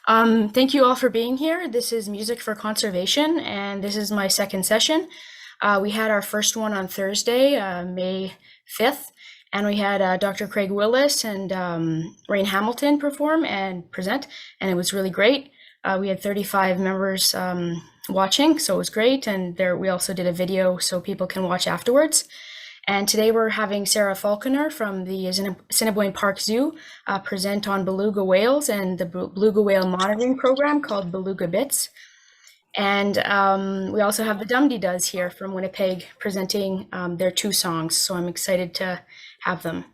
Thank you all for being here. This is Music for Conservation, and this is my second session. We had our first one on Thursday, May 5th, and we had Dr. Craig Willis and Rain Hamilton perform and present, and it was really great. We had 35 members watching, so it was great, and we also did a video so people can watch afterwards. And today we're having Sarah Falconer from the Assiniboine Park Zoo present on beluga whales and the beluga whale monitoring program called Beluga Bits. And we also have the Dum Dee here from Winnipeg presenting their two songs. So I'm excited to have them.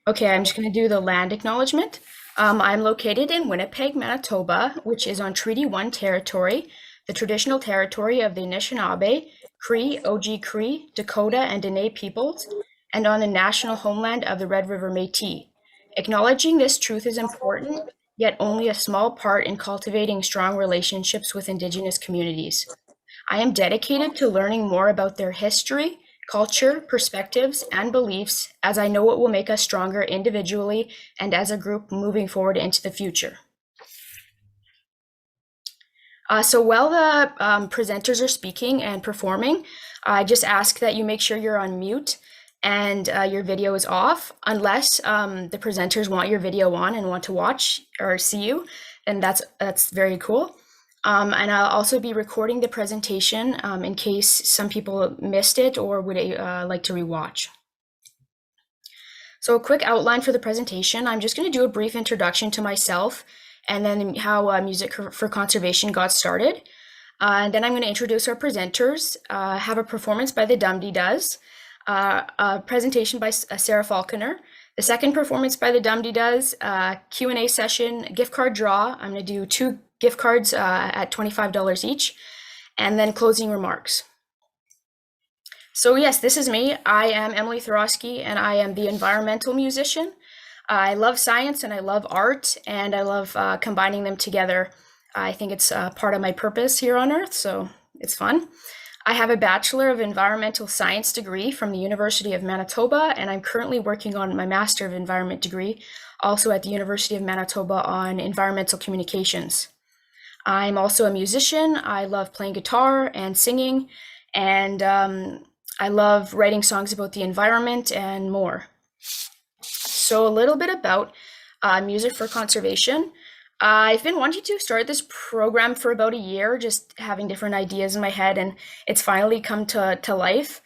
Okay, I'm just going to do the land acknowledgement. I'm located in Winnipeg, Manitoba, which is on Treaty 1 territory, the traditional territory of the Anishinaabe, Cree, Oji-Cree, Dakota, and Dene peoples, and on the national homeland of the Red River Métis. Acknowledging this truth is important, yet only a small part in cultivating strong relationships with Indigenous communities. I am dedicated to learning more about their history, culture, perspectives, and beliefs, as I know it will make us stronger individually and as a group moving forward into the future. So while the presenters are speaking and performing, I just ask that you make sure you're on mute and your video is off, unless the presenters want your video on and want to watch or see you, and that's very cool. And I'll also be recording the presentation in case some people missed it or would like to rewatch. So a quick outline for the presentation. I'm just going to do a brief introduction to myself and then how Music for Conservation got started. And then I'm going to introduce our presenters, have a performance by the Dum Dee, a presentation by Sarah Falconer, the second performance by the Dum Dee, Q&A session, gift card draw. I'm going to do 2 gift cards at $25 each, and then closing remarks. So yes, this is me. I am Emily Thoroski, and I am the environmental musician. I love science and I love art, and I love combining them together. I think it's part of my purpose here on Earth, so it's fun. I have a Bachelor of Environmental Science degree from the University of Manitoba, and I'm currently working on my Master of Environment degree, also at the University of Manitoba on Environmental Communications. I'm also a musician. I love playing guitar and singing, and I love writing songs about the environment and more. So a little bit about Music for Conservation. I've been wanting to start this program for about a year, just having different ideas in my head, and it's finally come to life.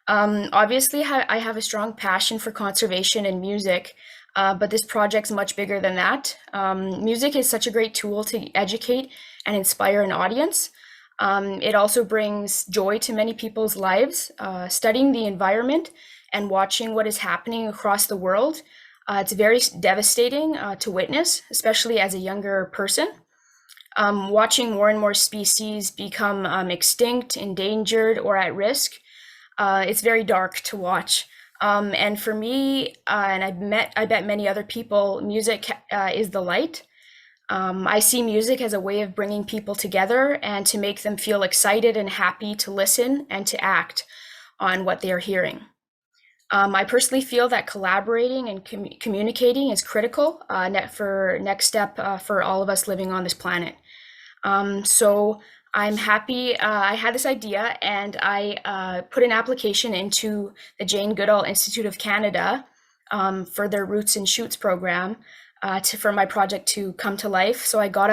Obviously, I have a strong passion for conservation and music, but this project's much bigger than that. Music is such a great tool to educate and inspire an audience. It also brings joy to many people's lives. Studying the environment and watching what is happening across the world, it's very devastating to witness, especially as a younger person. Watching more and more species become extinct, endangered, or at risk, it's very dark to watch. And for me, and I bet many other people, music is the light. I see music as a way of bringing people together and to make them feel excited and happy to listen and to act on what they are hearing. I personally feel that collaborating and communicating is critical for next step for all of us living on this planet. So I'm happy I had this idea, and I put an application into the Jane Goodall Institute of Canada for their Roots and Shoots program for my project to come to life. So I got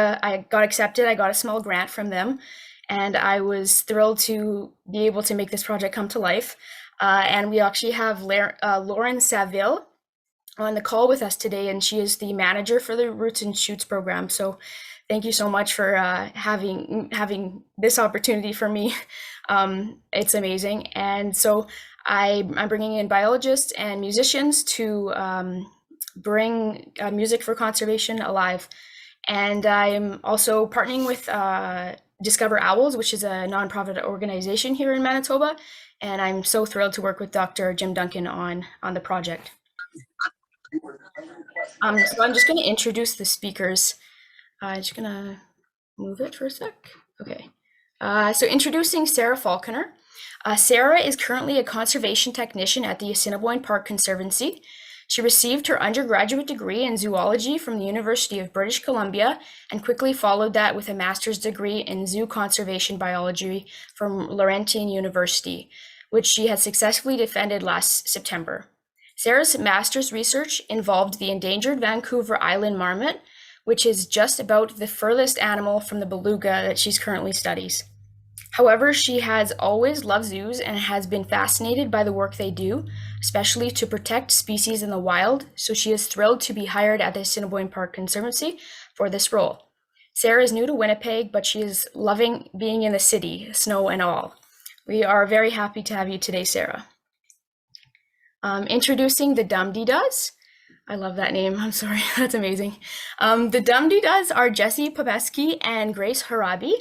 accepted. I got a small grant from them, and I was thrilled to be able to make this project come to life. And we actually have Lauren Saville on the call with us today, and she is the manager for the Roots and Shoots program. So thank you so much for having this opportunity for me. It's amazing. And so I'm bringing in biologists and musicians to bring Music for Conservation alive. And I'm also partnering with Discover Owls, which is a nonprofit organization here in Manitoba. And I'm so thrilled to work with Dr. Jim Duncan on the project. So I'm just going to introduce the speakers. I'm just going to move it for a sec. Okay. So introducing Sarah Falconer. Sarah is currently a conservation technician at the Assiniboine Park Conservancy. She received her undergraduate degree in zoology from the University of British Columbia and quickly followed that with a master's degree in zoo conservation biology from Laurentian University, which she had successfully defended last September. Sarah's master's research involved the endangered Vancouver Island marmot, which is just about the furthest animal from the beluga that she currently studies. However, she has always loved zoos and has been fascinated by the work they do, especially to protect species in the wild, so she is thrilled to be hired at the Assiniboine Park Conservancy for this role. Sarah is new to Winnipeg, but she is loving being in the city, snow and all. We are very happy to have you today, Sarah. Introducing the Dum Dee Does. I love that name. I'm sorry, that's amazing. The Dum Dee Does are Jessie Popeski and Grace Harabi.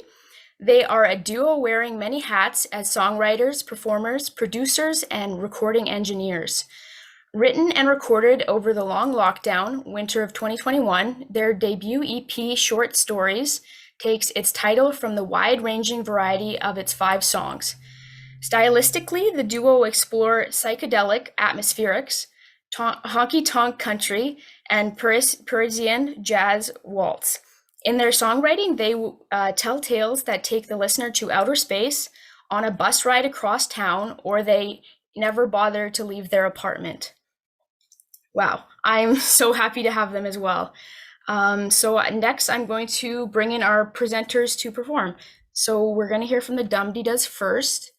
They are a duo wearing many hats as songwriters, performers, producers, and recording engineers. Written and recorded over the long lockdown, winter of 2021, their debut EP, Short Stories, takes its title from the wide-ranging variety of its 5 songs. Stylistically, the duo explore psychedelic atmospherics, honky-tonk country, and Parisian jazz waltz. In their songwriting, they tell tales that take the listener to outer space, on a bus ride across town, or they never bother to leave their apartment. Wow, I'm so happy to have them as well. So next, I'm going to bring in our presenters to perform. So we're going to hear from the Dum Dee Does first.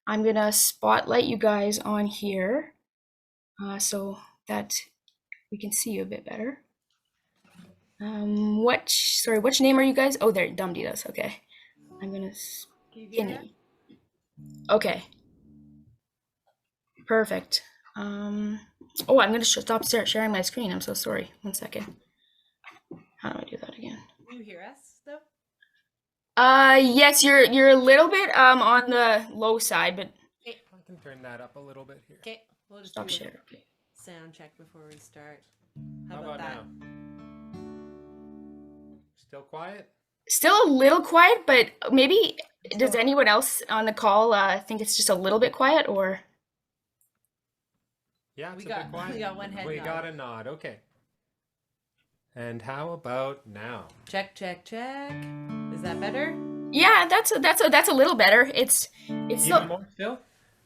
I'm going to spotlight you guys on here so that we can see you a bit better. Which name are you guys? Oh, there, Dum Dee Does. Okay. I'm gonna skinny. Okay. Perfect. I'm gonna stop sharing my screen. I'm so sorry. 1 second. How do I do that again? Can you hear us though? Yes, you're a little bit on the low side, but I can turn that up a little bit here. Okay, we'll just stop do sharing. a sound check before we start. How about that? Now? Still quiet? Still a little quiet, but maybe does anyone else on the call think it's just a little bit quiet, or? Yeah, it's a bit quiet. We got one head. We got a nod. Okay. And how about now? Check, check, check. Is that better? Yeah, that's a little better. It's Even more still?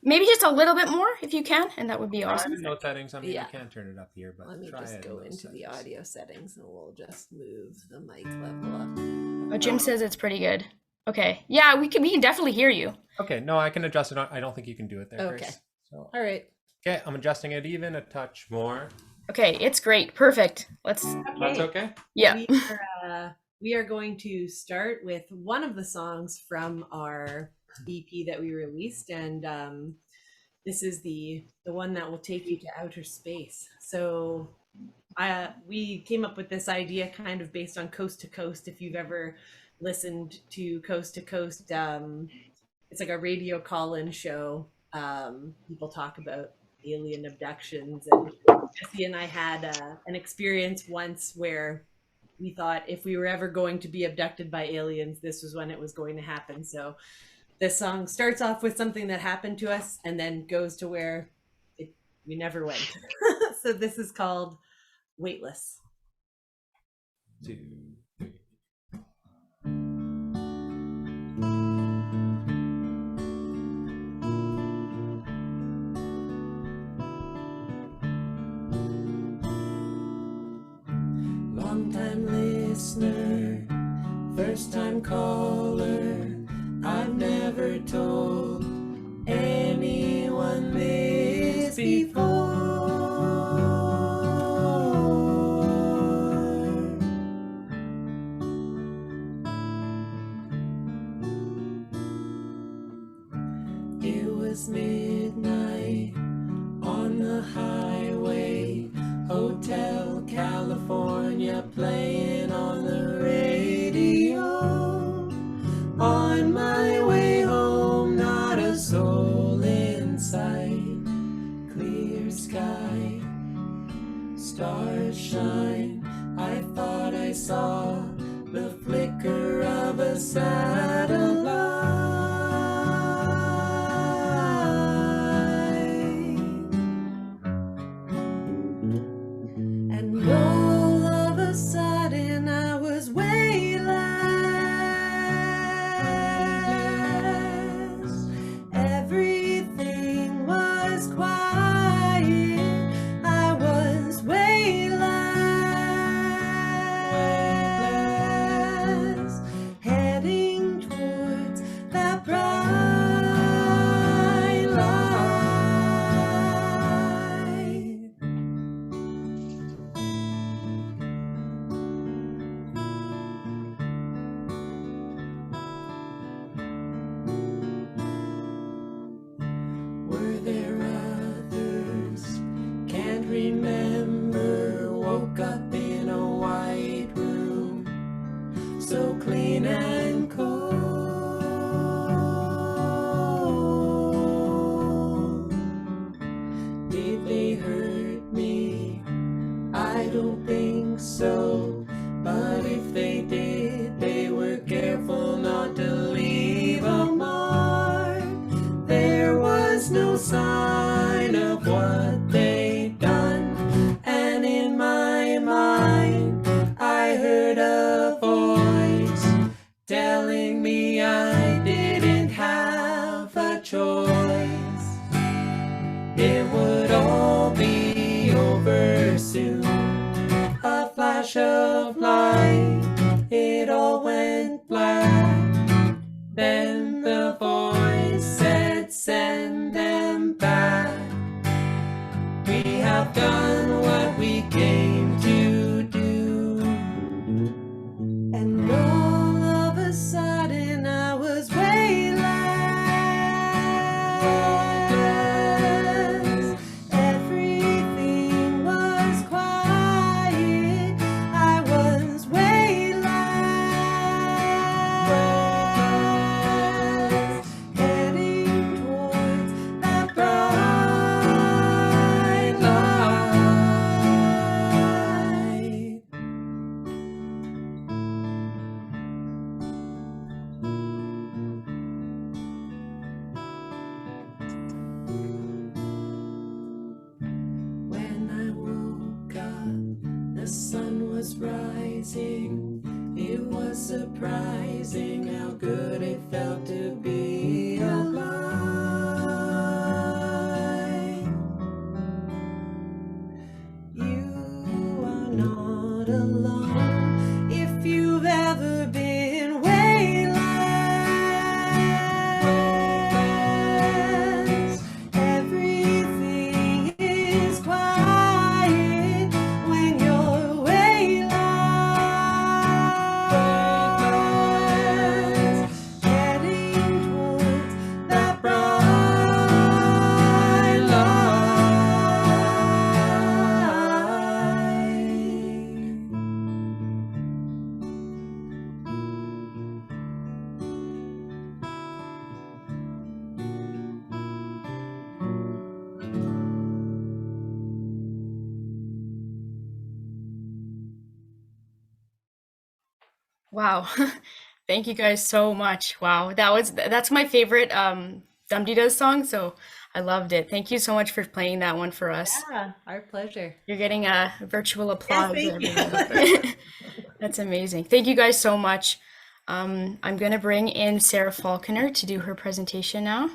Maybe just a little bit more if you can, and that would be awesome. No settings. I mean, you can't turn it up here, but let me try just it go into settings. the audio settings, and we'll just move the mic level up. Oh, Jim says it's pretty good. Okay, yeah, we can definitely hear you. Okay, no, I can adjust it. I don't think you can do it there, okay. Grace. So, all right. Okay, I'm adjusting it even a touch more. Okay, it's great. Perfect. That's okay? Yeah. We are going to start with one of the songs from our EP that we released, and this is the one that will take you to outer space. So we came up with this idea kind of based on Coast to Coast. If you've ever listened to Coast to Coast, it's like a radio call-in show. People talk about alien abductions, and Jesse and I had an experience once where we thought if we were ever going to be abducted by aliens, this was when it was going to happen. So this song starts off with something that happened to us and then goes to where we never went. So this is called Weightless. 2, 3. Long-time listener, first-time caller, I've never told anyone this before. It was midnight on the highway, Hotel California playing on the radio. On my way home, not a soul in sight. Clear sky, stars shine. I thought I saw the flicker of a satellite. so clean and cold. Did they hurt me? I don't think so. But if they did, they were careful not to leave a mark. There was no sign of what they'd done. And in my mind, I heard a voice telling me I didn't have a choice. It would all be over soon. A flash of light, it all went black. Then the voice said, send them back. We have done what we came to do. And all of a sudden I was way less. Everything was quiet. I was way less. Heading towards that bright light. When I woke up, the sun was rising. It was surprising how good it felt to be alive. You are not alone if you've ever been way less. Everything is quiet when you're way less. Heading towards that bright light. Wow. Thank you guys so much. Wow. That's my favorite Dum Dee Does song, so I loved it. Thank you so much for playing that one for us. Yeah, our pleasure. You're getting a virtual applause. thank you. everyone. That's amazing. Thank you guys so much. I'm going to bring in Sarah Falconer to do her presentation now.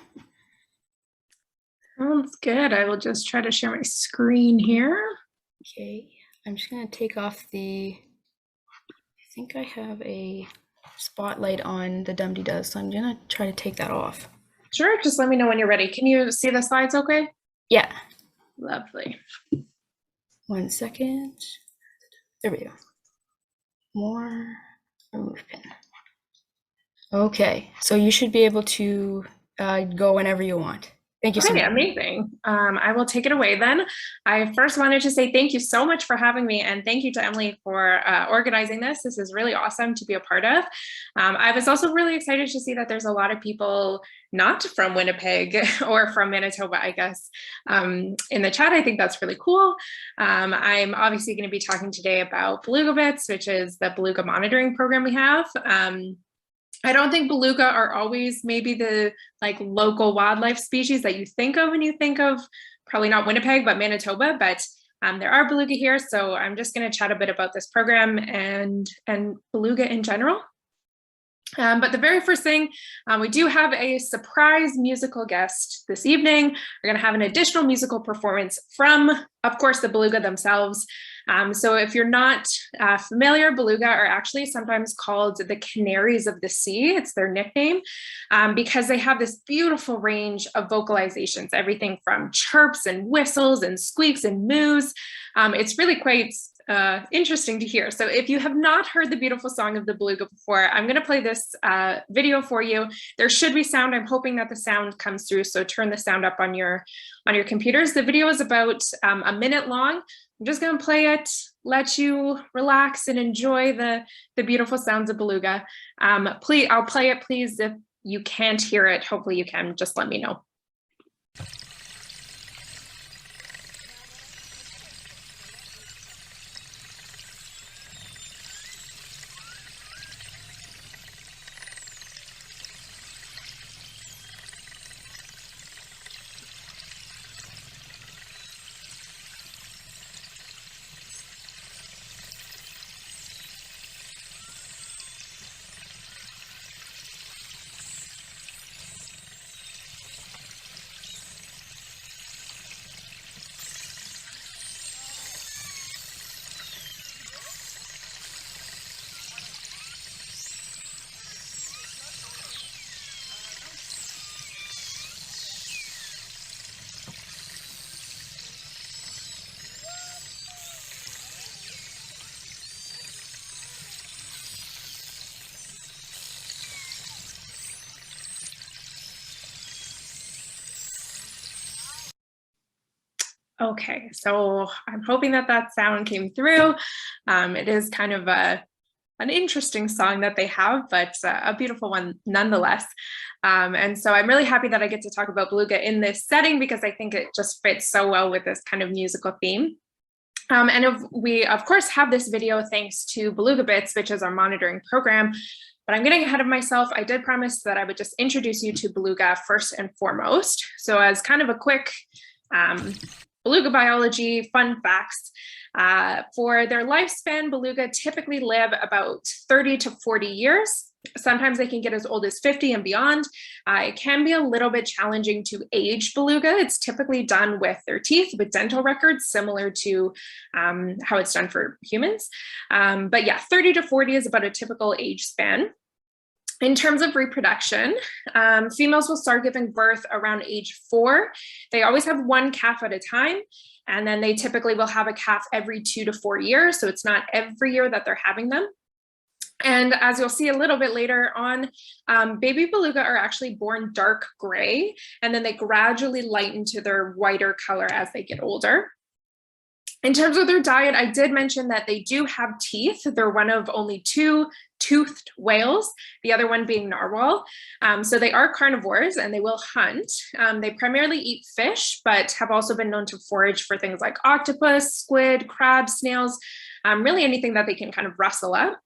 Sounds good. I will just try to share my screen here. Okay. I'm just going to take off I think I have a spotlight on the Dum Dee Does, so I'm going to try to take that off. Sure, just let me know when you're ready. Can you see the slides okay? Yeah. Lovely. 1 second. There we go. More. Remove pin. Okay, so you should be able to go whenever you want. Thank you so Okay, much. amazing. I will take it away then. I first wanted to say thank you so much for having me, and thank you to Emily for organizing this. This is really awesome to be a part of. I was also really excited to see that there's a lot of people not from Winnipeg or from Manitoba, I guess, in the chat. I think that's really cool. I'm obviously going to be talking today about Beluga Bits, which is the beluga monitoring program we have. I don't think beluga are always maybe the local wildlife species that you think of when you think of probably not Winnipeg, but Manitoba, but there are beluga here. So I'm just going to chat a bit about this program and beluga in general. But the very first thing, we do have a surprise musical guest this evening. We're going to have an additional musical performance from, of course, the beluga themselves. So if you're not familiar, beluga are actually sometimes called the canaries of the sea. It's their nickname because they have this beautiful range of vocalizations, everything from chirps and whistles and squeaks and moos. It's really quite interesting to hear. So if you have not heard the beautiful song of the beluga before, I'm going to play this video for you. There should be sound. I'm hoping that the sound comes through. So turn the sound up on your computers. The video is about a minute long. I'm just going to play it let you relax and enjoy the beautiful sounds of beluga. Please, I'll play it, please. If you can't hear it, hopefully you can, just let me know. Okay, so I'm hoping that that sound came through. It is kind of an interesting song that they have, but a beautiful one nonetheless. And so I'm really happy that I get to talk about beluga in this setting because I think it just fits so well with this kind of musical theme. And we, of course, have this video thanks to Beluga Bits, which is our monitoring program. But I'm getting ahead of myself. I did promise that I would just introduce you to beluga first and foremost. So as kind of a quick Beluga biology fun facts, for their lifespan, beluga typically live about 30 to 40 years. Sometimes they can get as old as 50 and beyond. It can be a little bit challenging to age beluga. It's typically done with their teeth, with dental records, similar to how it's done for humans. But yeah, 30 to 40 is about a typical age span. In terms of reproduction, females will start giving birth around age 4. They always have one calf at a time, and then they typically will have a calf every 2 to 4 years. So it's not every year that they're having them. And as you'll see a little bit later on, baby beluga are actually born dark gray, and then they gradually lighten to their whiter color as they get older. In terms of their diet, I did mention that they do have teeth. They're one of only 2 toothed whales, the other one being narwhal. So they are carnivores and they will hunt. They primarily eat fish, but have also been known to forage for things like octopus, squid, crabs, snails, really anything that they can kind of rustle up.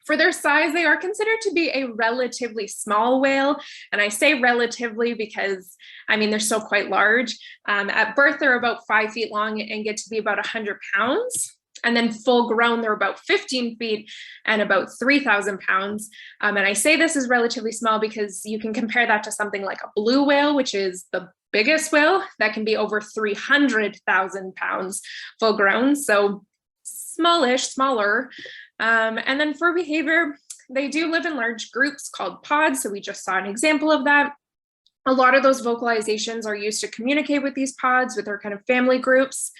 For their size, they are considered to be a relatively small whale. And I say relatively because, I mean, they're still quite large. At birth, they're about 5 feet long and get to be about 100 pounds. And then full grown, they're about 15 feet and about 3,000 pounds. And I say this is relatively small because you can compare that to something like a blue whale, which is the biggest whale that can be over 300,000 pounds full grown. So smallish, smaller. And then for behavior, they do live in large groups called pods. So we just saw an example of that. A lot of those vocalizations are used to communicate with these pods, with their kind of family groups.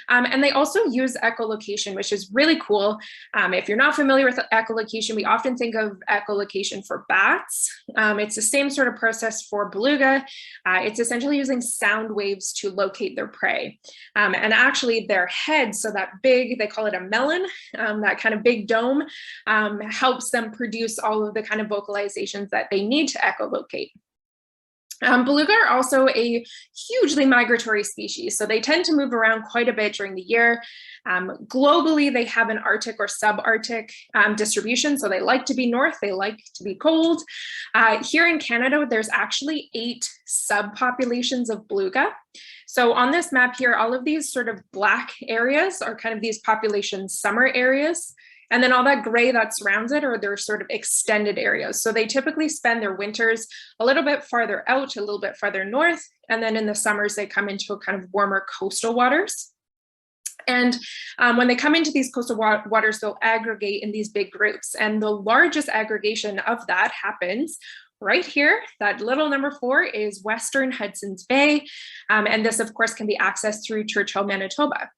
And they also use echolocation, which is really cool. If you're not familiar with echolocation, we often think of echolocation for bats. It's the same sort of process for beluga. It's essentially using sound waves to locate their prey. And actually their head, so that big, they call it a melon, that kind of big dome, helps them produce all of the kind of vocalizations that they need to echolocate. Beluga are also a hugely migratory species, so they tend to move around quite a bit during the year. Globally, they have an Arctic or subarctic distribution, so they like to be north, they like to be cold. Here in Canada, there's actually 8 subpopulations of beluga. So on this map here, all of these sort of black areas are kind of these population summer areas. And then all that gray that surrounds it are their sort of extended areas. So they typically spend their winters a little bit farther out, a little bit farther north. And then in the summers, they come into a kind of warmer coastal waters. And when they come into these coastal waters, they'll aggregate in these big groups. And the largest aggregation of that happens right here. That little number 4 is Western Hudson's Bay. And this, of course, can be accessed through Churchill, Manitoba.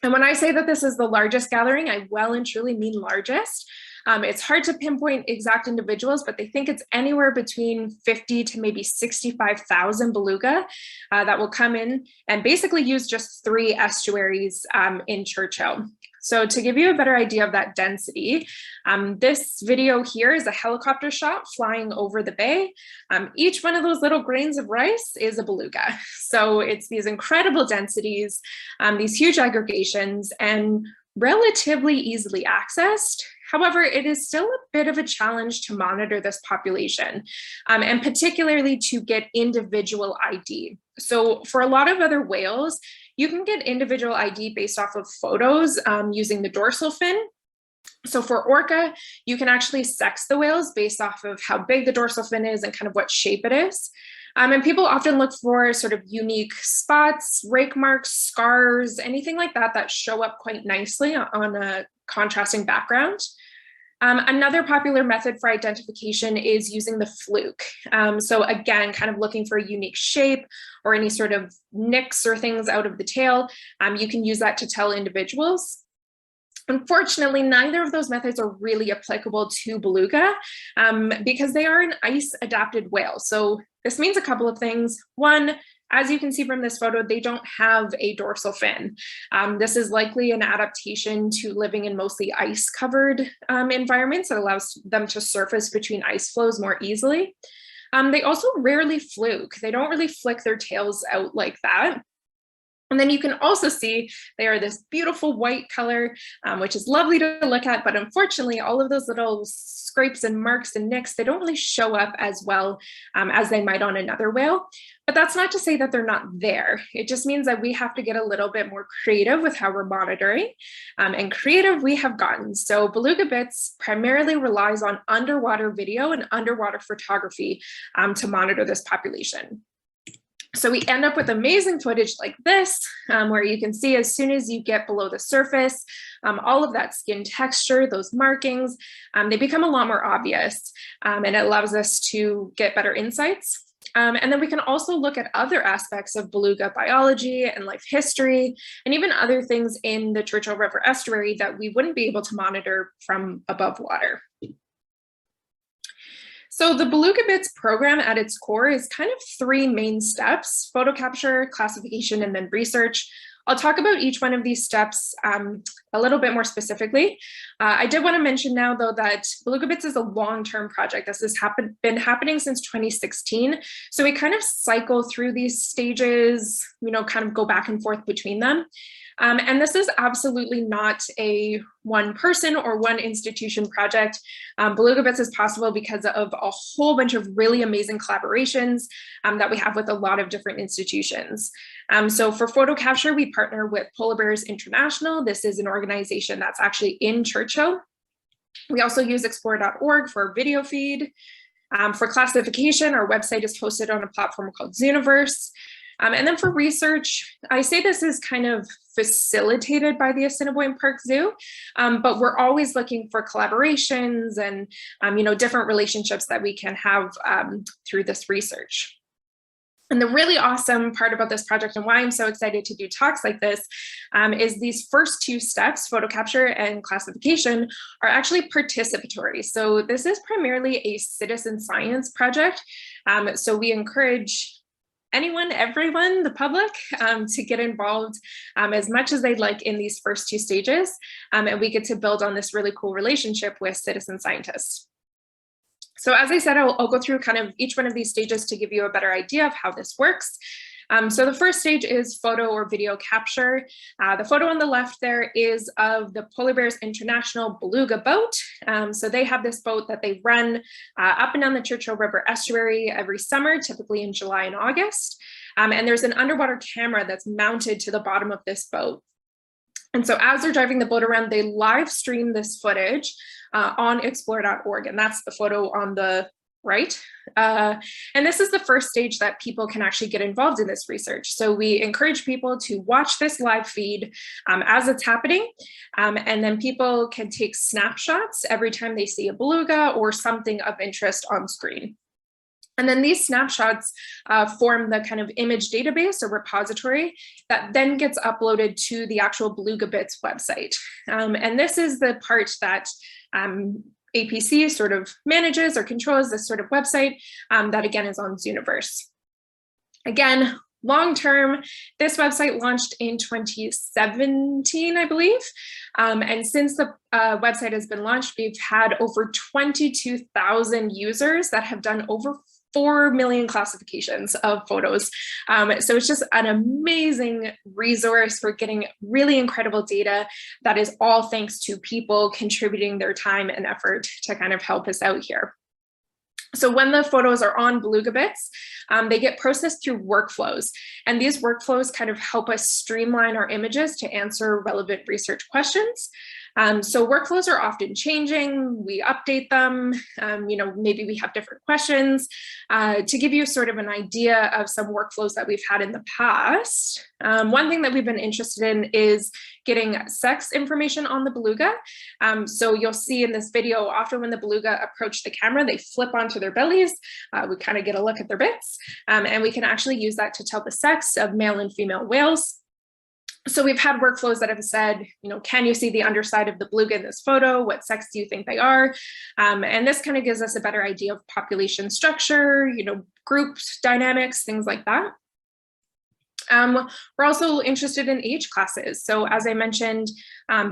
And when I say that this is the largest gathering, I well and truly mean largest. It's hard to pinpoint exact individuals, but they think it's anywhere between 50 to maybe 65,000 beluga that will come in and basically use just 3 estuaries in Churchill. So to give you a better idea of that density, this video here is a helicopter shot flying over the bay. Each one of those little grains of rice is a beluga. So it's these incredible densities, these huge aggregations, and relatively easily accessed. However, it is still a bit of a challenge to monitor this population, and particularly to get individual ID. So for a lot of other whales, you can get individual ID based off of photos using the dorsal fin. So for orca, you can actually sex the whales based off of how big the dorsal fin is and kind of what shape it is. And people often look for sort of unique spots, rake marks, scars, anything like that that show up quite nicely on a contrasting background. Another popular method for identification is using the fluke. So again, kind of looking for a unique shape or any sort of nicks or things out of the tail. You can use that to tell individuals. Unfortunately, neither of those methods are really applicable to beluga because they are an ice-adapted whale. So this means a couple of things. One, as you can see from this photo, they don't have a dorsal fin. This is likely an adaptation to living in mostly ice-covered environments that allows them to surface between ice flows more easily. They also rarely fluke. They don't really flick their tails out like that. And then you can also see they are this beautiful white color, which is lovely to look at, but unfortunately, all of those little scrapes and marks and nicks, they don't really show up as well as they might on another whale. But that's not to say that they're not there. It just means that we have to get a little bit more creative with how we're monitoring, and creative we have gotten. So Beluga Bits primarily relies on underwater video and underwater photography to monitor this population. So we end up with amazing footage like this, where you can see as soon as you get below the surface, all of that skin texture, those markings, they become a lot more obvious, and it allows us to get better insights. And then we can also look at other aspects of beluga biology and life history, and even other things in the Churchill River estuary that we wouldn't be able to monitor from above water. So the Beluga Bits program at its core is kind of 3 main steps: photo capture, classification, and then research. I'll talk about each one of these steps a little bit more specifically. I did want to mention now, though, that Beluga Bits is a long-term project. This has been happening since 2016. So we kind of cycle through these stages, kind of go back and forth between them. And this is absolutely not a one person or one institution project. Beluga Bits is possible because of a whole bunch of really amazing collaborations that we have with a lot of different institutions. So for photo capture, we partner with Polar Bears International. This is an organization that's actually in Churchill. We also use explore.org for video feed. For classification, our website is hosted on a platform called Zooniverse. And then for research, I say this is kind of facilitated by the Assiniboine Park Zoo, but we're always looking for collaborations and, different relationships that we can have through this research. And the really awesome part about this project and why I'm so excited to do talks like this is these first 2 steps, photo capture and classification, are actually participatory. So this is primarily a citizen science project. So we encourage anyone, everyone, the public, to get involved as much as they'd like in these first 2 stages. And we get to build on this really cool relationship with citizen scientists. So as I said, I'll go through kind of each one of these stages to give you a better idea of how this works. So the first stage is photo or video capture. The photo on the left there is of the Polar Bears International Beluga boat. So they have this boat that they run up and down the Churchill River estuary every summer, typically in July and August. And there's an underwater camera that's mounted to the bottom of this boat. And so as they're driving the boat around, they live stream this footage on explore.org. And that's the photo on the right. And this is the first stage that people can actually get involved in this research. So we encourage people to watch this live feed as it's happening. And then people can take snapshots every time they see a beluga or something of interest on screen. And then these snapshots form the kind of image database or repository that then gets uploaded to the actual Beluga Bits website. And this is the part that APC sort of manages or controls, this sort of website that again is on Zooniverse. Again, long-term, this website launched in 2017, I believe. And since the website has been launched, we've had over 22,000 users that have done over 4 million classifications of photos. So it's just an amazing resource for getting really incredible data that is all thanks to people contributing their time and effort to kind of help us out here. So when the photos are on Beluga Bits, they get processed through workflows. And these workflows kind of help us streamline our images to answer relevant research questions. So workflows are often changing, we update them, maybe we have different questions. To give you sort of an idea of some workflows that we've had in the past, one thing that we've been interested in is getting sex information on the beluga. So you'll see in this video, often when the beluga approach the camera, they flip onto their bellies. We kind of get a look at their bits, and we can actually use that to tell the sex of male and female whales. So we've had workflows that have said, can you see the underside of the beluga in this photo? What sex do you think they are? And this kind of gives us a better idea of population structure, group dynamics, things like that. We're also interested in age classes. So as I mentioned,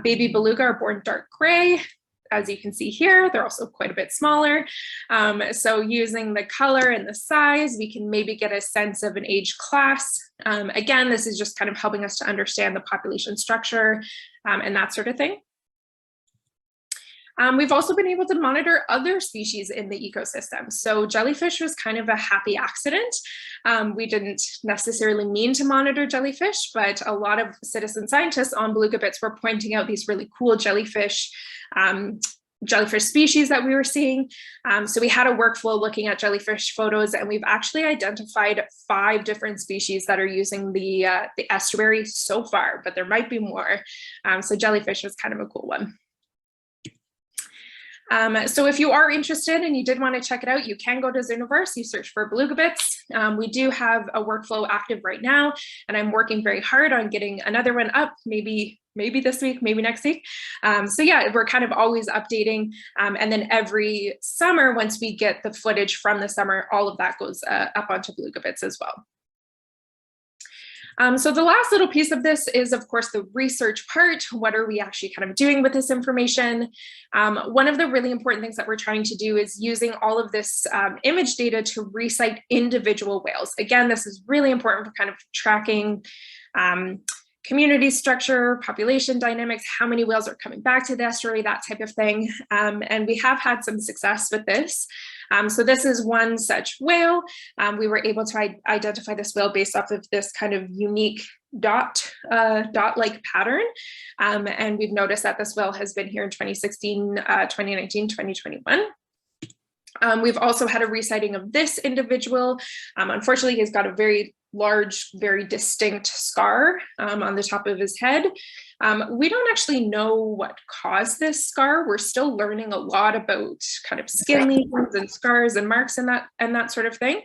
baby beluga are born dark gray. As you can see here, they're also quite a bit smaller. So using the color and the size, we can maybe get a sense of an age class. Again, this is just kind of helping us to understand the population structure and that sort of thing. We've also been able to monitor other species in the ecosystem. So jellyfish was kind of a happy accident. We didn't necessarily mean to monitor jellyfish, but a lot of citizen scientists on Beluga Bits were pointing out these really cool jellyfish species that we were seeing. So we had a workflow looking at jellyfish photos, and we've actually identified 5 different species that are using the estuary so far, but there might be more. So jellyfish was kind of a cool one. So if you are interested and you did want to check it out, you can go to Zooniverse, you search for Beluga Bits. We do have a workflow active right now, and I'm working very hard on getting another one up, maybe this week, maybe next week. So yeah, we're kind of always updating. And then every summer, once we get the footage from the summer, all of that goes up onto Beluga Bits as well. So the last little piece of this is, of course, the research part. What are we actually kind of doing with this information? One of the really important things that we're trying to do is using all of this image data to recite individual whales. Again, this is really important for kind of tracking community structure, population dynamics, how many whales are coming back to the estuary, that type of thing. And we have had some success with this. So this is one such whale. We were able to identify this whale based off of this kind of unique dot-like pattern. And we've noticed that this whale has been here in 2016, 2019, 2021. We've also had a resighting of this individual. Unfortunately, he's got a very large, very distinct scar on the top of his head. We don't actually know what caused this scar. We're still learning a lot about kind of skin lesions and scars and marks and that sort of thing.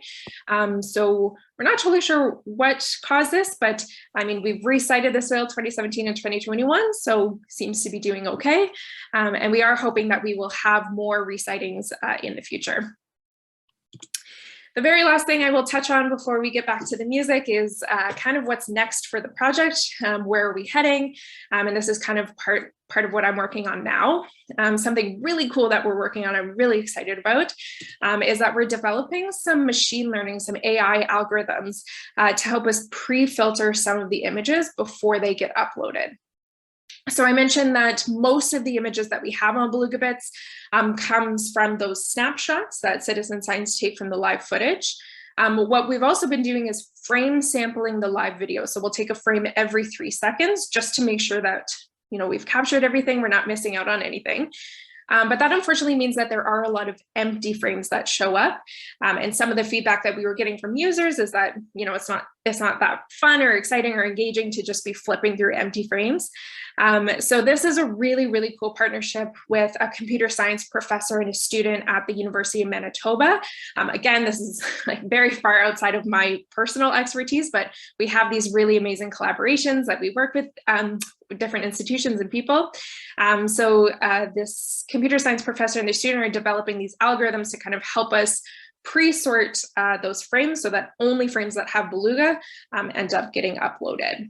So we're not totally sure what caused this, but I mean, we've resighted this whale 2017 and 2021, so seems to be doing okay. And we are hoping that we will have more resightings in the future. The very last thing I will touch on before we get back to the music is kind of what's next for the project. Where are we heading? And this is kind of part of what I'm working on now. Something really cool that we're working on, I'm really excited about, is that we're developing some machine learning, some AI algorithms to help us pre-filter some of the images before they get uploaded. So I mentioned that most of the images that we have on Beluga Bits comes from those snapshots that citizen science take from the live footage. What we've also been doing is frame sampling the live video. So we'll take a frame every 3 seconds just to make sure that we've captured everything, we're not missing out on anything. But that unfortunately means that there are a lot of empty frames that show up. And some of the feedback that we were getting from users is that, it's not it's not that fun or exciting or engaging to just be flipping through empty frames. So this is a really, really cool partnership with a computer science professor and a student at the University of Manitoba. Again, this is like very far outside of my personal expertise, but we have these really amazing collaborations that we work with different institutions and people. So this computer science professor and the student are developing these algorithms to kind of help us pre-sort those frames so that only frames that have beluga end up getting uploaded.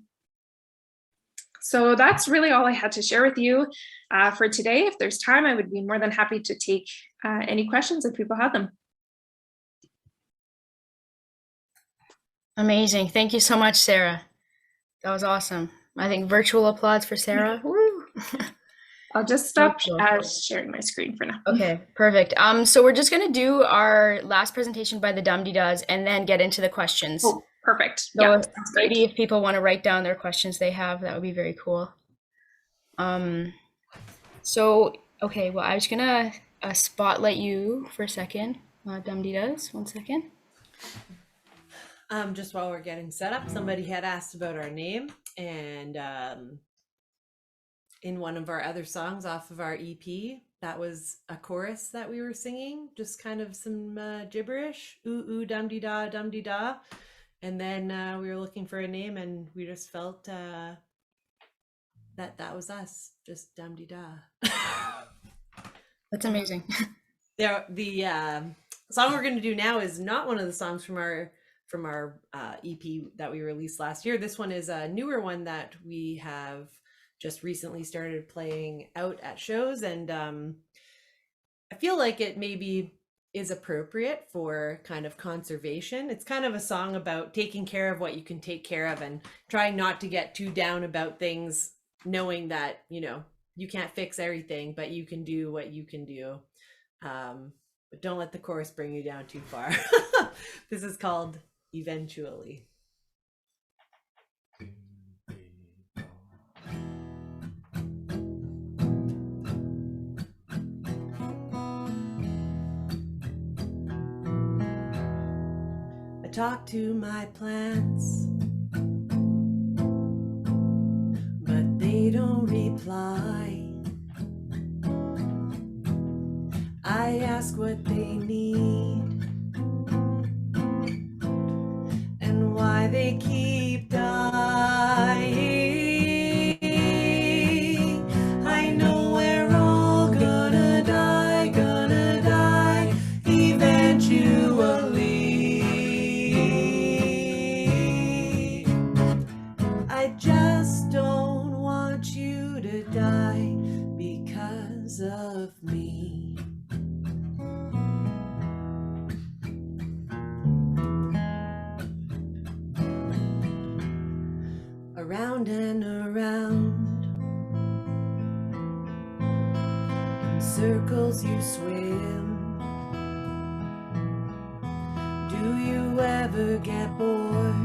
So that's really all I had to share with you for today. If there's time, I would be more than happy to take any questions if people have them. Amazing. Thank you so much, Sarah. That was awesome. I think virtual applause for Sarah. Woo. I'll just stop Cool. sharing my screen for now. Okay, perfect. So we're just gonna do our last presentation by the Dum Dee does and then get into the questions. Oh, perfect. So Yeah, that's great. maybe if people want to write down their questions they have, that would be very cool. So, okay, well, I was gonna spotlight you for a second. Dum Dee does, 1 second. Just while we're getting set up, somebody had asked about our name, and in one of our other songs off of our EP, that was a chorus that we were singing, just kind of some gibberish, ooh, ooh, dum dee da, dum dee da. And then we were looking for a name, and we just felt that was us, just dum dee da. That's amazing. The song we're going to do now is not one of the songs from our EP that we released last year. This one is a newer one that we have just recently started playing out at shows, and I feel like it maybe is appropriate for kind of conservation. It's kind of a song about taking care of what you can take care of and trying not to get too down about things, knowing that, you know, you can't fix everything, but you can do what you can do. But don't let the chorus bring you down too far. This is called Eventually. Talk to my plants, but they don't reply. I ask what they need and why they keep dying. I know we're all gonna die eventually. I just don't want you to die because of me. Around and around, in circles you swim. Do you ever get bored?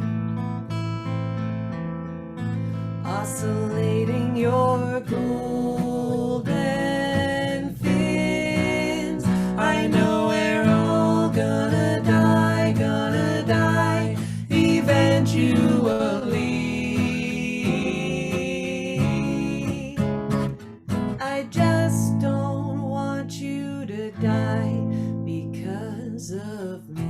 Oscillating your golden fins. I know we're all gonna die eventually. I just don't want you to die because of me.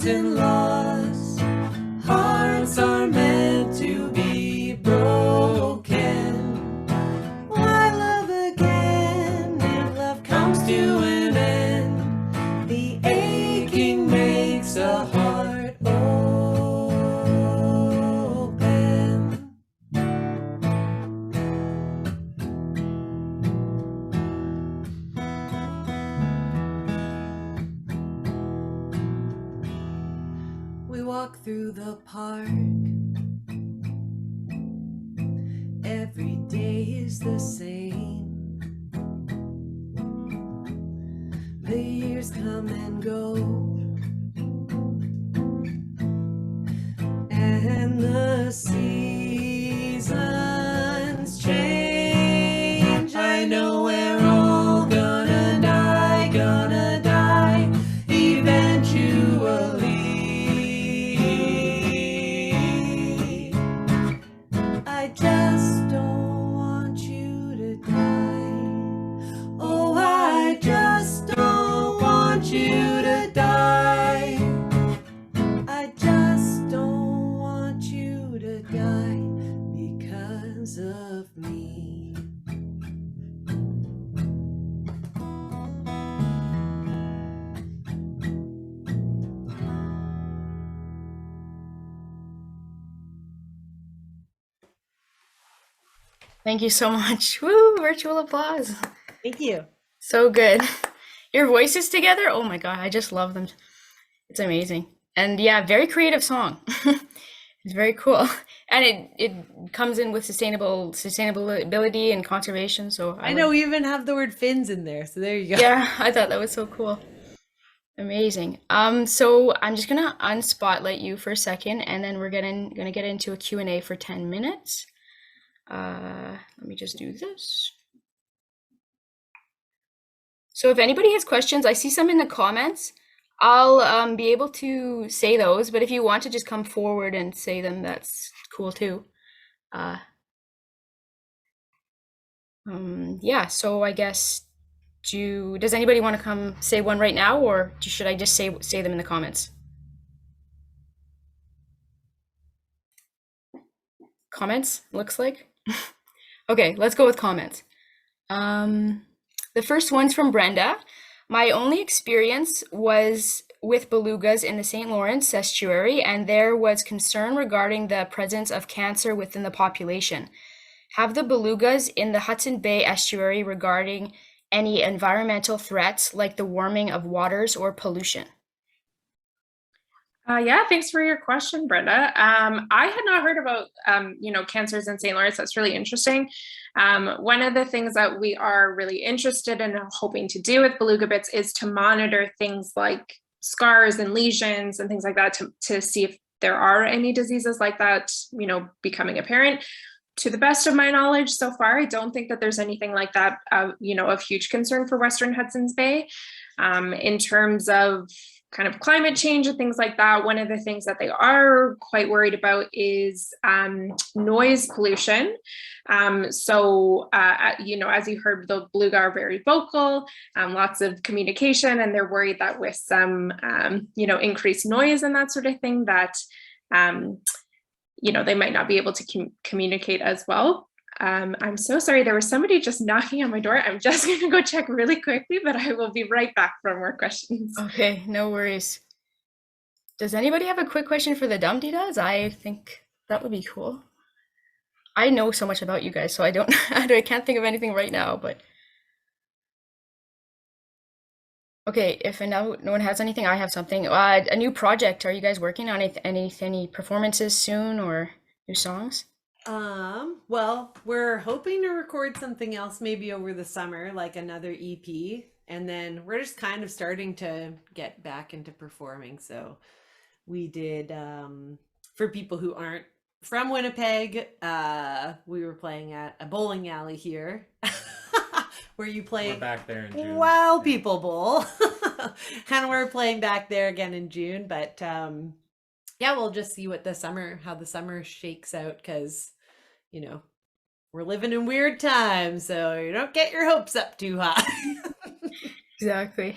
And loss, hearts are meant to be broken. Why love again if love comes to an end? The aching makes a heart open. We walk through the park. Every day is the same. The years come and go, and the seasons change. I know we're all Thank you so much. Woo, virtual applause. Thank you. So good. Your voices together, oh my God, I just love them. It's amazing. And yeah, very creative song. It's very cool. And it comes in with sustainability and conservation, so I know we even have the word fins in there, so there you go. Yeah, I thought that was so cool. Amazing. So I'm just gonna unspotlight you for a second, and then we're gonna get into a Q&A for 10 minutes. Let me just do this. So if anybody has questions, I see some in the comments. I'll be able to say those, but if you want to just come forward and say them, that's cool too. Yeah, so I guess does anybody want to come say one right now, or should I just say them in the comments? Comments, looks like. Okay, let's go with comments. The first one's from Brenda. My only experience was with belugas in the St. Lawrence estuary, and there was concern regarding the presence of cancer within the population. Have the belugas in the Hudson Bay estuary regarding any environmental threats like the warming of waters or pollution? Yeah, thanks for your question, Brenda. I had not heard about, cancers in St. Lawrence. That's really interesting. One of the things that we are really interested in hoping to do with Beluga Bits is to monitor things like scars and lesions and things like that to see if there are any diseases like that, becoming apparent. To the best of my knowledge so far, I don't think that there's anything like that, of huge concern for Western Hudson's Bay. In terms of kind of climate change and things like that, one of the things that they are quite worried about is noise pollution. As you heard, the beluga are very vocal, lots of communication, and they're worried that with some, increased noise and that sort of thing, that, they might not be able to communicate as well. I'm so sorry, there was somebody just knocking on my door. I'm just going to go check really quickly, but I will be right back for more questions. Okay, no worries. Does anybody have a quick question for the Dum Dee does? I think that would be cool. I know so much about you guys, so I can't think of anything right now, but. Okay, if no one has anything, I have something. A new project. Are you guys working on any performances soon or new songs? Well, we're hoping to record something else maybe over the summer, like another EP, and then we're just kind of starting to get back into performing. So we did, for people who aren't from Winnipeg, we were playing at a bowling alley here where you play back there in June. Wild People Bowl. And we're playing back there again in June, but yeah, we'll just see how the summer shakes out, because we're living in weird times, so you don't get your hopes up too high. Exactly.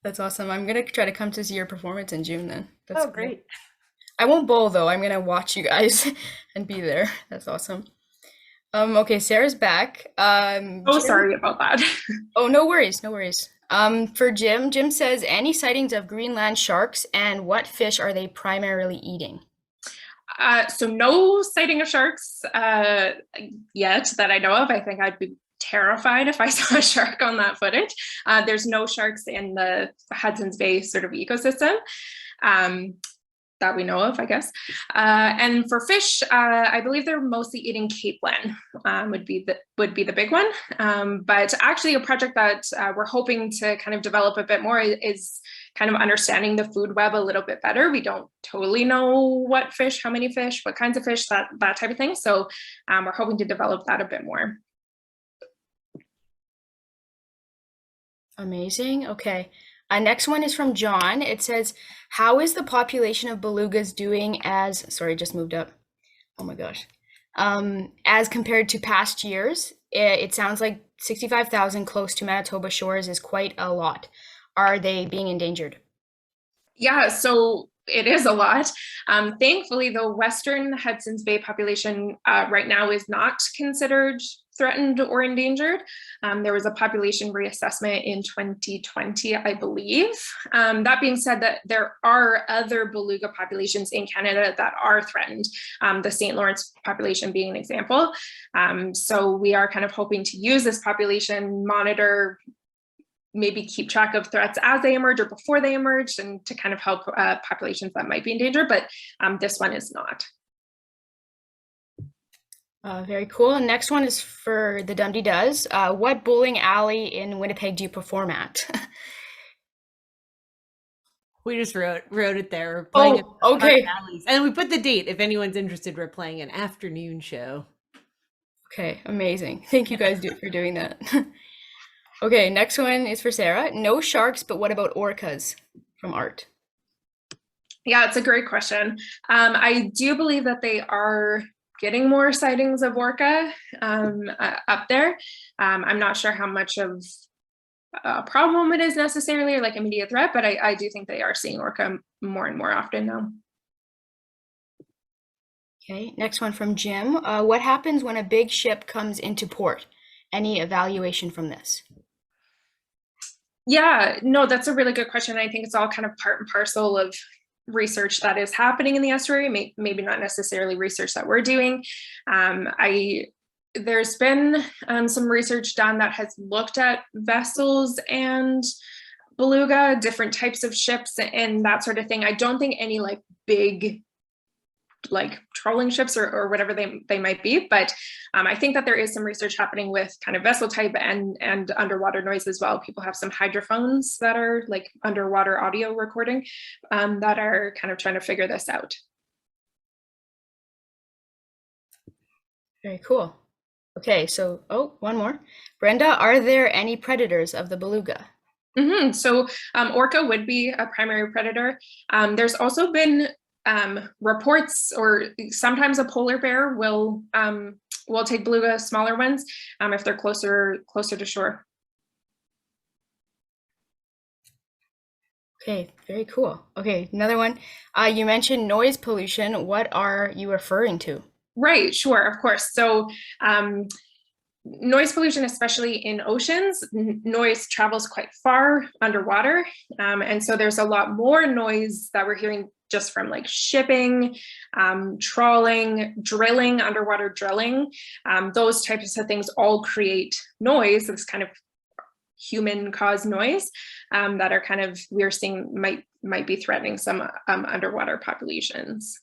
That's awesome. I'm gonna try to come to see your performance in June then. That's cool. Great. I won't bowl though. I'm gonna watch you guys and be there. That's awesome. Okay, Sarah's back. Sorry about that. Oh, no worries, no worries. For Jim says, any sightings of Greenland sharks, and what fish are they primarily eating? So no sighting of sharks yet that I know of. I think I'd be terrified if I saw a shark on that footage. There's no sharks in the Hudson's Bay sort of ecosystem that we know of, I guess. And for fish, I believe they're mostly eating capelin, would be the big one. But actually a project that we're hoping to kind of develop a bit more is kind of understanding the food web a little bit better. We don't totally know what fish, how many fish, what kinds of fish, that type of thing. So we're hoping to develop that a bit more. Amazing. Okay. Next one is from John. It says, how is the population of belugas doing sorry, just moved up. Oh my gosh. As compared to past years? It sounds like 65,000 close to Manitoba shores is quite a lot. Are they being endangered? Yeah, so it is a lot. Thankfully, the Western Hudson's Bay population right now is not considered threatened or endangered. There was a population reassessment in 2020, I believe. That being said, that there are other beluga populations in Canada that are threatened, the St. Lawrence population being an example. So we are kind of hoping to use this population, monitor, maybe keep track of threats as they emerge or before they emerge, and to kind of help populations that might be in danger, but this one is not. Very cool. And next one is for the Dum Dee Does. What bowling alley in Winnipeg do you perform at? We just wrote it there. We're playing Oh, okay. alleys. And we put the date if anyone's interested. We're playing an afternoon show. Okay, amazing. Thank you guys for doing that. Okay, next one is for Sarah. No sharks, but what about orcas? From Art. Yeah, it's a great question. I do believe that they are getting more sightings of orca up there. I'm not sure how much of a problem it is necessarily, or like immediate threat, but I do think they are seeing orca more and more often now. Okay, next one from Jim. What happens when a big ship comes into port? Any evaluation from this? Yeah, no, that's a really good question. I think it's all kind of part and parcel of research that is happening in the estuary, maybe not necessarily research that we're doing. There's been some research done that has looked at vessels and beluga, different types of ships and that sort of thing. I don't think any like big like trolling ships or whatever they might be, but I think that there is some research happening with kind of vessel type and underwater noise as well. People have some hydrophones that are like underwater audio recording that are kind of trying to figure this out. Very cool. Okay, so, one more. Brenda, are there any predators of the beluga? So orca would be a primary predator. There's also been reports, or sometimes a polar bear will take beluga, smaller ones, if they're closer to shore. Okay, very cool. Okay, another one. You mentioned noise pollution. What are you referring to? Right, sure, of course. So noise pollution, especially in oceans, noise travels quite far underwater. And so there's a lot more noise that we're hearing just from like shipping, trawling, drilling, underwater drilling. Those types of things all create noise, this kind of human caused noise that are kind of, we're seeing might be threatening some underwater populations.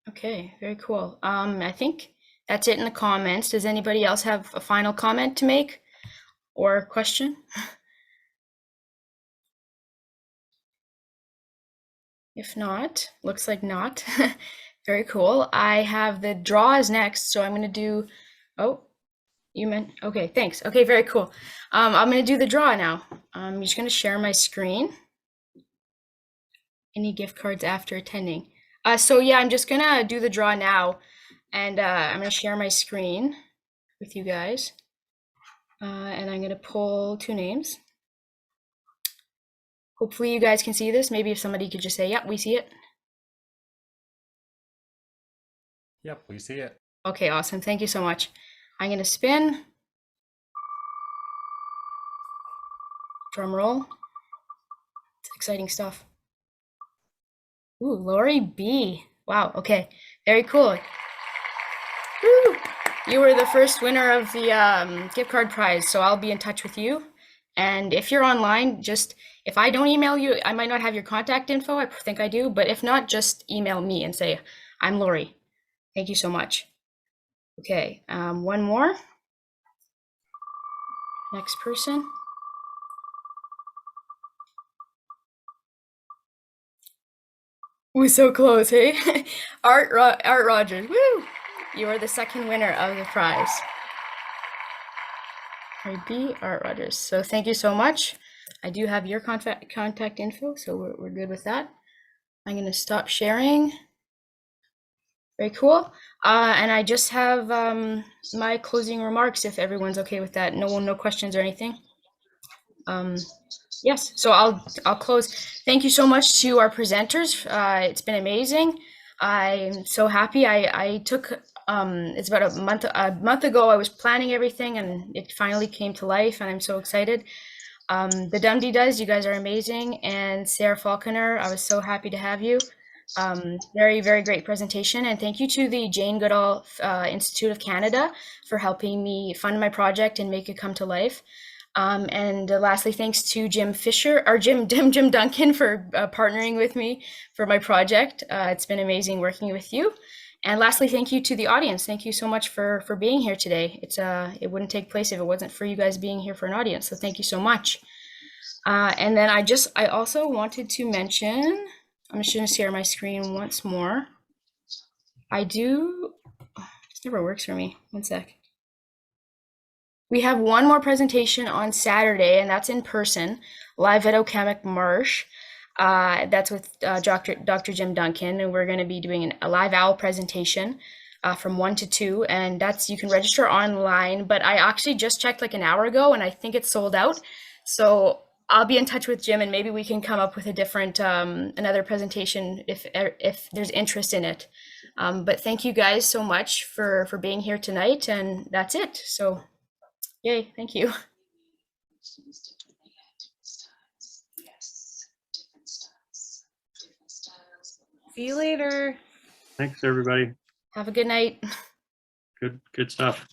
Okay, very cool. I think that's it in the comments. Does anybody else have a final comment to make or a question? If not, looks like not. Very cool. I have the draw is next, so I'm going to do, okay, thanks. Okay, very cool. I'm going to do the draw now. I'm just going to share my screen. Any gift cards after attending? So yeah, I'm just going to do the draw now, and I'm going to share my screen with you guys. And I'm going to pull 2 names. Hopefully you guys can see this. Maybe if somebody could just say, yep, we see it. Yep, we see it. Okay, awesome. Thank you so much. I'm going to spin. Drum roll. It's exciting stuff. Ooh, Lori B. Wow, okay. Very cool. Woo! You were the first winner of the gift card prize, so I'll be in touch with you. And if you're online, if I don't email you, I might not have your contact info. I think I do, but if not, just email me and say, I'm Lori. Thank you so much. Okay, one more. Next person. We're so close, hey? Art Rogers, woo! You are the second winner of the prize. B. Art Rogers. So thank you so much. I do have your contact info, so we're good with that. I'm going to stop sharing. Very cool. And I just have my closing remarks, if everyone's okay with that. No questions or anything. Yes, so I'll close. Thank you so much to our presenters. It's been amazing. I'm so happy. I took it's about a month ago. I was planning everything, and it finally came to life, and I'm so excited. The Dum Dee does. You guys are amazing, and Sarah Falconer, I was so happy to have you. Very, very great presentation, and thank you to the Jane Goodall Institute of Canada for helping me fund my project and make it come to life. And lastly, thanks to Jim Fisher or Jim Duncan for partnering with me for my project. It's been amazing working with you. And lastly, thank you to the audience. Thank you so much for being here today. It wouldn't take place if it wasn't for you guys being here for an audience. So thank you so much. And then I also wanted to mention, I'm just going to share my screen once more. This never works for me. One sec. We have one more presentation on Saturday, and that's in person, live at Okemuk Marsh. That's with Dr. Jim Duncan, and we're going to be doing a live owl presentation from 1 to 2, and you can register online, but I actually just checked like an hour ago, and I think it's sold out. So I'll be in touch with Jim, and maybe we can come up with a different, another presentation if there's interest in it. But thank you guys so much for being here tonight, and that's it. So, yay, thank you. See you later. Thanks, everybody. Have a good night. Good stuff.